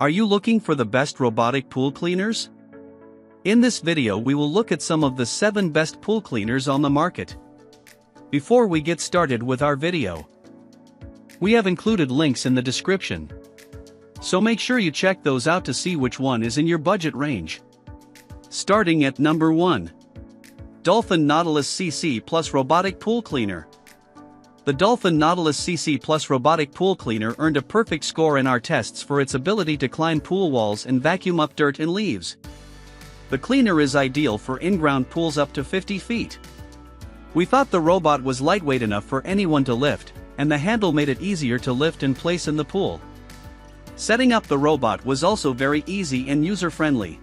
Are you looking for the best robotic pool cleaners? In this video we will look at some of the 7 best pool cleaners on the market. Before we get started with our video, we have included links in the description, so make sure you check those out to see which one is in your budget range. Starting at number 1. Dolphin Nautilus CC Plus Robotic Pool Cleaner. The Dolphin Nautilus CC Plus Robotic Pool Cleaner earned a perfect score in our tests for its ability to climb pool walls and vacuum up dirt and leaves. The cleaner is ideal for in-ground pools up to 50 feet. We thought the robot was lightweight enough for anyone to lift, and the handle made it easier to lift and place in the pool. Setting up the robot was also very easy and user-friendly.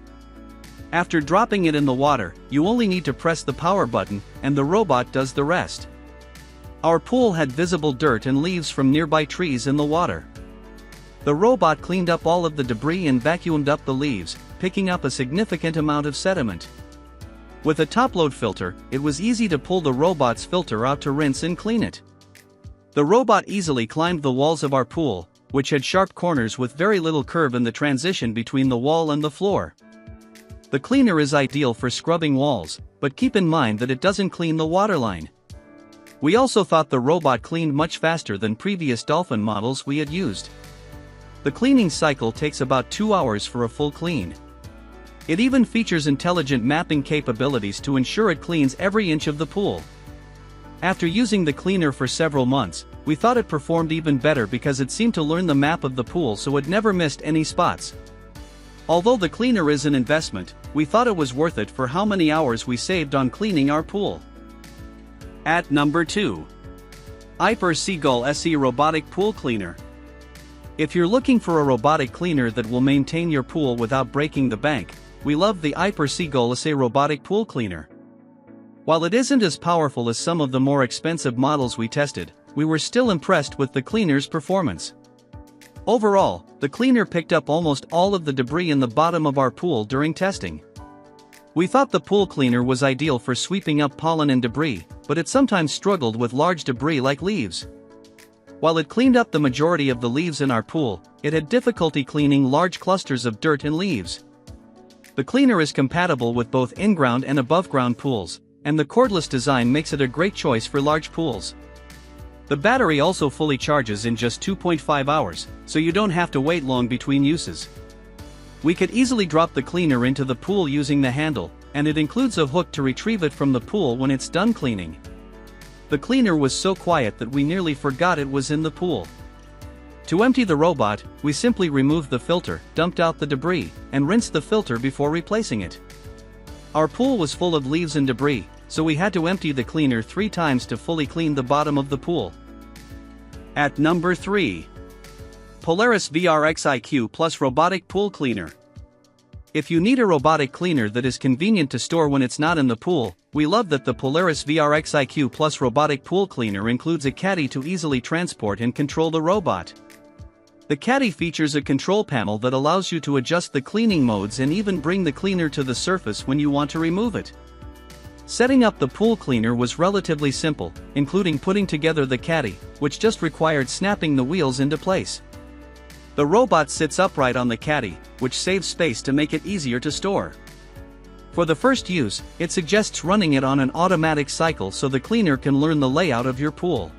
After dropping it in the water, you only need to press the power button, and the robot does the rest. Our pool had visible dirt and leaves from nearby trees in the water. The robot cleaned up all of the debris and vacuumed up the leaves, picking up a significant amount of sediment. With a top-load filter, it was easy to pull the robot's filter out to rinse and clean it. The robot easily climbed the walls of our pool, which had sharp corners with very little curve in the transition between the wall and the floor. The cleaner is ideal for scrubbing walls, but keep in mind that it doesn't clean the waterline. We also thought the robot cleaned much faster than previous Dolphin models we had used. The cleaning cycle takes about 2 hours for a full clean. It even features intelligent mapping capabilities to ensure it cleans every inch of the pool. After using the cleaner for several months, we thought it performed even better because it seemed to learn the map of the pool, so it never missed any spots. Although the cleaner is an investment, we thought it was worth it for how many hours we saved on cleaning our pool. At number 2. Aiper Seagull SE Robotic Pool Cleaner. If you're looking for a robotic cleaner that will maintain your pool without breaking the bank, we love the Aiper Seagull SE Robotic Pool Cleaner. While it isn't as powerful as some of the more expensive models we tested, we were still impressed with the cleaner's performance. Overall, the cleaner picked up almost all of the debris in the bottom of our pool during testing. We thought the pool cleaner was ideal for sweeping up pollen and debris, but it sometimes struggled with large debris like leaves. While it cleaned up the majority of the leaves in our pool, it had difficulty cleaning large clusters of dirt and leaves. The cleaner is compatible with both in-ground and above-ground pools, and the cordless design makes it a great choice for large pools. The battery also fully charges in just 2.5 hours, so you don't have to wait long between uses. We could easily drop the cleaner into the pool using the handle, and it includes a hook to retrieve it from the pool when it's done cleaning. The cleaner was so quiet that we nearly forgot it was in the pool. To empty the robot, we simply removed the filter, dumped out the debris, and rinsed the filter before replacing it. Our pool was full of leaves and debris, so we had to empty the cleaner 3 times to fully clean the bottom of the pool. At number 3. Polaris VRX IQ Plus Robotic Pool Cleaner. If you need a robotic cleaner that is convenient to store when it's not in the pool, we love that the Polaris VRX IQ Plus Robotic Pool Cleaner includes a caddy to easily transport and control the robot. The caddy features a control panel that allows you to adjust the cleaning modes and even bring the cleaner to the surface when you want to remove it. Setting up the pool cleaner was relatively simple, including putting together the caddy, which just required snapping the wheels into place. The robot sits upright on the caddy, which saves space to make it easier to store. For the first use, it suggests running it on an automatic cycle so the cleaner can learn the layout of your pool.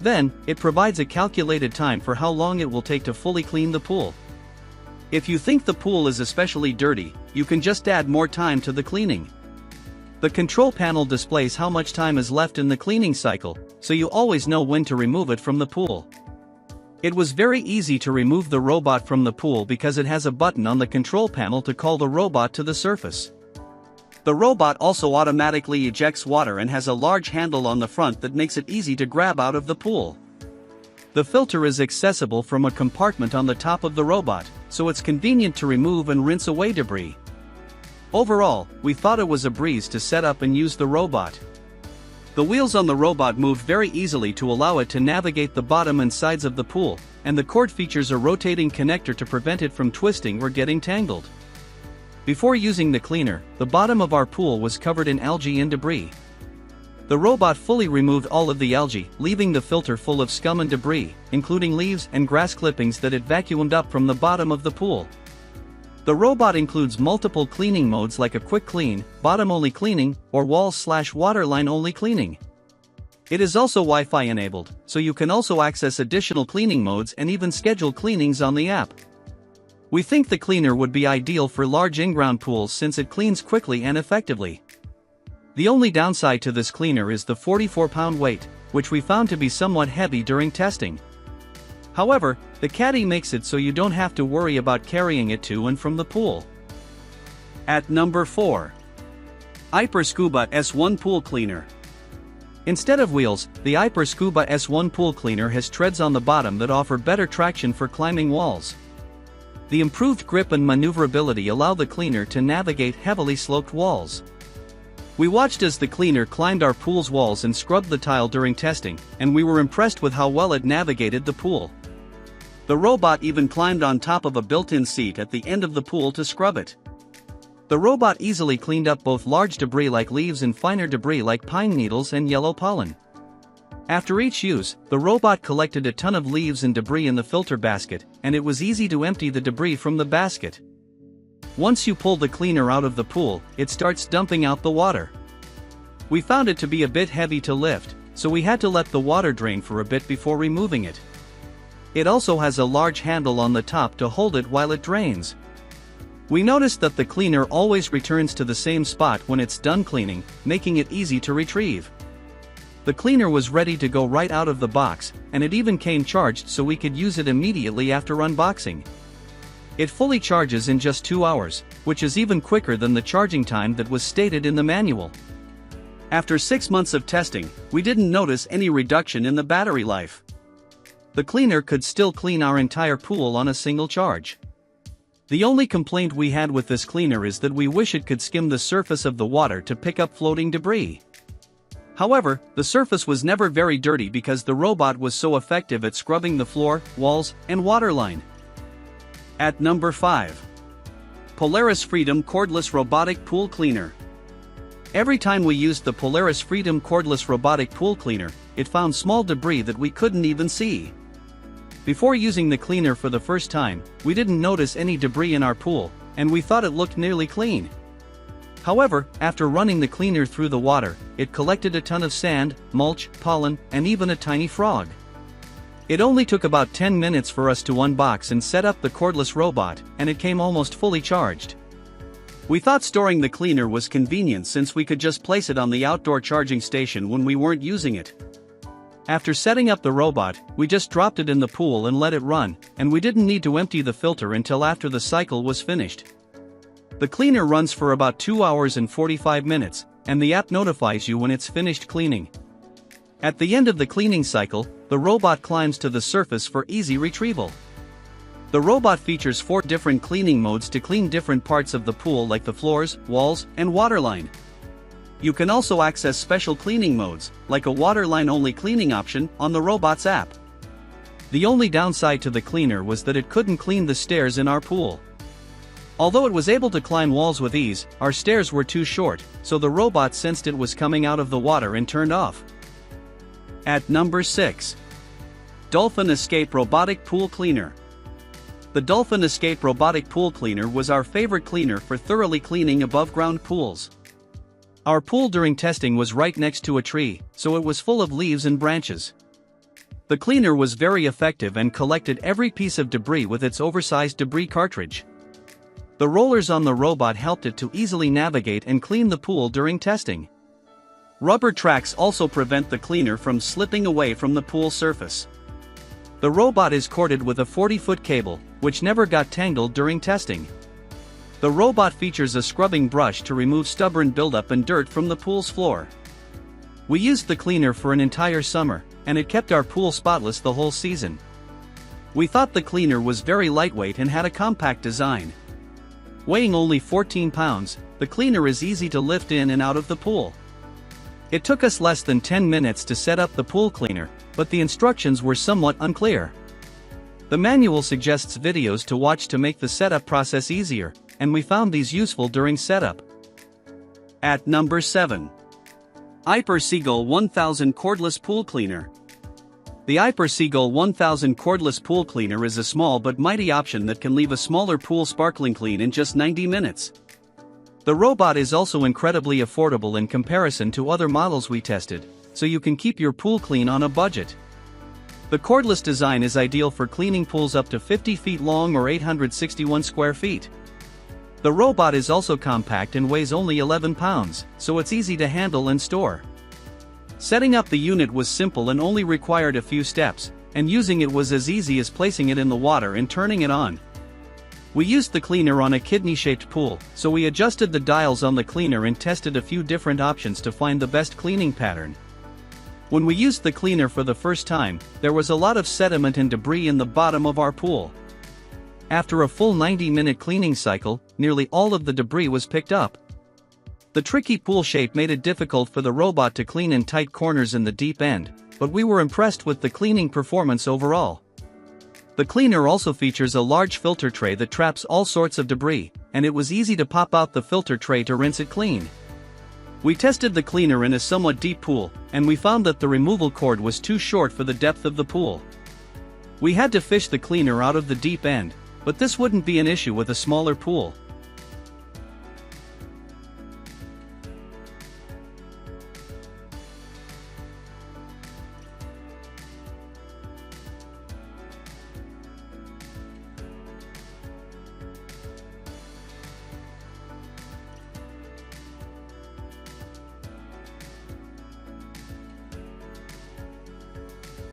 Then, it provides a calculated time for how long it will take to fully clean the pool. If you think the pool is especially dirty, you can just add more time to the cleaning. The control panel displays how much time is left in the cleaning cycle, so you always know when to remove it from the pool. It was very easy to remove the robot from the pool because it has a button on the control panel to call the robot to the surface. The robot also automatically ejects water and has a large handle on the front that makes it easy to grab out of the pool. The filter is accessible from a compartment on the top of the robot, so it's convenient to remove and rinse away debris. Overall, we thought it was a breeze to set up and use the robot. The wheels on the robot moved very easily to allow it to navigate the bottom and sides of the pool, and the cord features a rotating connector to prevent it from twisting or getting tangled. Before using the cleaner, the bottom of our pool was covered in algae and debris. The robot fully removed all of the algae, leaving the filter full of scum and debris, including leaves and grass clippings that it vacuumed up from the bottom of the pool. The robot includes multiple cleaning modes like a quick clean, bottom-only cleaning, or wall/waterline-only cleaning. It is also Wi-Fi enabled, so you can also access additional cleaning modes and even schedule cleanings on the app. We think the cleaner would be ideal for large in-ground pools since it cleans quickly and effectively. The only downside to this cleaner is the 44-pound weight, which we found to be somewhat heavy during testing. However, the caddy makes it so you don't have to worry about carrying it to and from the pool. At number 4. Aiper Scuba S1 Pool Cleaner. Instead of wheels, the Aiper Scuba S1 Pool Cleaner has treads on the bottom that offer better traction for climbing walls. The improved grip and maneuverability allow the cleaner to navigate heavily sloped walls. We watched as the cleaner climbed our pool's walls and scrubbed the tile during testing, and we were impressed with how well it navigated the pool. The robot even climbed on top of a built-in seat at the end of the pool to scrub it. The robot easily cleaned up both large debris like leaves and finer debris like pine needles and yellow pollen. After each use, the robot collected a ton of leaves and debris in the filter basket, and it was easy to empty the debris from the basket. Once you pull the cleaner out of the pool, it starts dumping out the water. We found it to be a bit heavy to lift, so we had to let the water drain for a bit before removing it. It also has a large handle on the top to hold it while it drains. We noticed that the cleaner always returns to the same spot when it's done cleaning, making it easy to retrieve. The cleaner was ready to go right out of the box, and it even came charged so we could use it immediately after unboxing. It fully charges in just 2 hours, which is even quicker than the charging time that was stated in the manual. After 6 months of testing, we didn't notice any reduction in the battery life. The cleaner could still clean our entire pool on a single charge. The only complaint we had with this cleaner is that we wish it could skim the surface of the water to pick up floating debris. However, the surface was never very dirty because the robot was so effective at scrubbing the floor, walls, and waterline. At number 5. Polaris Freedom Cordless Robotic Pool Cleaner. Every time we used the Polaris Freedom Cordless Robotic Pool Cleaner, it found small debris that we couldn't even see. Before using the cleaner for the first time, we didn't notice any debris in our pool, and we thought it looked nearly clean. However, after running the cleaner through the water, it collected a ton of sand, mulch, pollen, and even a tiny frog. It only took about 10 minutes for us to unbox and set up the cordless robot, and it came almost fully charged. We thought storing the cleaner was convenient since we could just place it on the outdoor charging station when we weren't using it. After setting up the robot, we just dropped it in the pool and let it run, and we didn't need to empty the filter until after the cycle was finished. The cleaner runs for about 2 hours and 45 minutes, and the app notifies you when it's finished cleaning. At the end of the cleaning cycle, the robot climbs to the surface for easy retrieval. The robot features 4 different cleaning modes to clean different parts of the pool like the floors, walls, and waterline. You can also access special cleaning modes, like a waterline-only cleaning option, on the robot's app. The only downside to the cleaner was that it couldn't clean the stairs in our pool. Although it was able to climb walls with ease, our stairs were too short, so the robot sensed it was coming out of the water and turned off. At number 6. Dolphin Escape Robotic Pool Cleaner. The Dolphin Escape Robotic Pool Cleaner was our favorite cleaner for thoroughly cleaning above-ground pools. Our pool during testing was right next to a tree, so it was full of leaves and branches. The cleaner was very effective and collected every piece of debris with its oversized debris cartridge. The rollers on the robot helped it to easily navigate and clean the pool during testing. Rubber tracks also prevent the cleaner from slipping away from the pool surface. The robot is corded with a 40-foot cable, which never got tangled during testing. The robot features a scrubbing brush to remove stubborn buildup and dirt from the pool's floor. We used the cleaner for an entire summer, and it kept our pool spotless the whole season. We thought the cleaner was very lightweight and had a compact design. Weighing only 14 pounds, the cleaner is easy to lift in and out of the pool. It took us less than 10 minutes to set up the pool cleaner, but the instructions were somewhat unclear. The manual suggests videos to watch to make the setup process easier, and we found these useful during setup. At number 7. Aiper Seagull 1000 Cordless Pool Cleaner. The Aiper Seagull 1000 Cordless Pool Cleaner is a small but mighty option that can leave a smaller pool sparkling clean in just 90 minutes. The robot is also incredibly affordable in comparison to other models we tested, so you can keep your pool clean on a budget. The cordless design is ideal for cleaning pools up to 50 feet long or 861 square feet. The robot is also compact and weighs only 11 pounds, so it's easy to handle and store. Setting up the unit was simple and only required a few steps, and using it was as easy as placing it in the water and turning it on. We used the cleaner on a kidney-shaped pool, so we adjusted the dials on the cleaner and tested a few different options to find the best cleaning pattern. When we used the cleaner for the first time, there was a lot of sediment and debris in the bottom of our pool. After a full 90-minute cleaning cycle, nearly all of the debris was picked up. The tricky pool shape made it difficult for the robot to clean in tight corners in the deep end, but we were impressed with the cleaning performance overall. The cleaner also features a large filter tray that traps all sorts of debris, and it was easy to pop out the filter tray to rinse it clean. We tested the cleaner in a somewhat deep pool, and we found that the removal cord was too short for the depth of the pool. We had to fish the cleaner out of the deep end, but this wouldn't be an issue with a smaller pool.